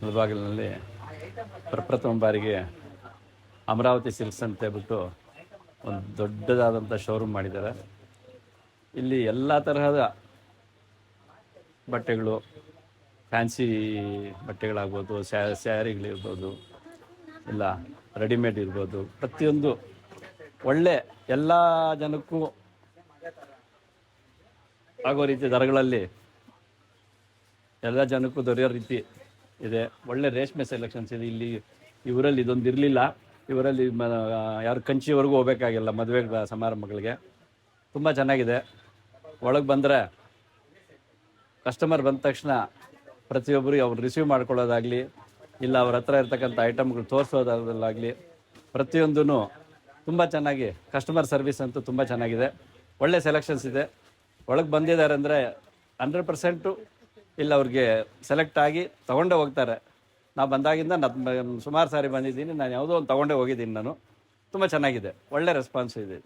ಮುಳಬಾಗಿಲಿನಲ್ಲಿ ಪ್ರಪ್ರಥಮ ಬಾರಿಗೆ ಅಮರಾವತಿ ಸಿಲ್ಕ್ಸ್ ಅಂತ ಹೇಳ್ಬಿಟ್ಟು ಒಂದು ದೊಡ್ಡದಾದಂಥ ಶೋರೂಮ್ ಮಾಡಿದ್ದಾರೆ. ಇಲ್ಲಿ ಎಲ್ಲ ತರಹದ ಬಟ್ಟೆಗಳು, ಫ್ಯಾನ್ಸಿ ಬಟ್ಟೆಗಳಾಗ್ಬೋದು, ಸ್ಯಾರಿಗಳಿರ್ಬೋದು, ಇಲ್ಲ ರೆಡಿಮೇಡ್ ಇರ್ಬೋದು, ಪ್ರತಿಯೊಂದು ಒಳ್ಳೆ ಎಲ್ಲ ಜನಕ್ಕೂ ಆಗೋ ರೀತಿ ದರಗಳಲ್ಲಿ ಎಲ್ಲ ಜನಕ್ಕೂ ದೊರೆಯೋ ರೀತಿ ಇದೆ. ಒಳ್ಳೆ ರೇಷ್ಮೆ ಸೆಲೆಕ್ಷನ್ಸ್ ಇದೆ. ಇಲ್ಲಿ ಇವರಲ್ಲಿ ಇದೊಂದು ಇರಲಿಲ್ಲ. ಇವರಲ್ಲಿ ಯಾರು ಕಂಚಿವರೆಗೂ ಹೋಗ್ಬೇಕಾಗಿಲ್ಲ ಮದುವೆ ಸಮಾರಂಭಗಳಿಗೆ. ತುಂಬ ಚೆನ್ನಾಗಿದೆ. ಒಳಗೆ ಬಂದರೆ ಕಸ್ಟಮರ್ ಬಂದ ತಕ್ಷಣ ಪ್ರತಿಯೊಬ್ಬರು ಅವ್ರು ರಿಸೀವ್ ಮಾಡ್ಕೊಳ್ಳೋದಾಗಲಿ, ಇಲ್ಲ ಅವ್ರ ಹತ್ರ ಇರ್ತಕ್ಕಂಥ ಐಟಮ್ಗಳು ತೋರಿಸೋದಾಗಲಿ, ಪ್ರತಿಯೊಂದೂ ತುಂಬ ಚೆನ್ನಾಗಿ ಕಸ್ಟಮರ್ ಸರ್ವಿಸ್ ಅಂತೂ ತುಂಬ ಚೆನ್ನಾಗಿದೆ. ಒಳ್ಳೆ ಸೆಲೆಕ್ಷನ್ಸ್ ಇದೆ. ಒಳಗೆ ಬಂದಿದ್ದಾರೆ ಅಂದರೆ 100% ಇಲ್ಲ ಅವ್ರಿಗೆ ಸೆಲೆಕ್ಟ್ ಆಗಿ ತೊಗೊಂಡೇ ಹೋಗ್ತಾರೆ. ನಾವು ಬಂದಾಗಿಂದ ಸುಮಾರು ಸಾರಿ ಬಂದಿದ್ದೀನಿ. ನಾನು ಯಾವುದೋ ಒಂದು ತೊಗೊಂಡೇ ಹೋಗಿದ್ದೀನಿ. ನಾನು ತುಂಬ ಚೆನ್ನಾಗಿದೆ. ಒಳ್ಳೆ ರೆಸ್ಪಾನ್ಸ್ ಇದೆ.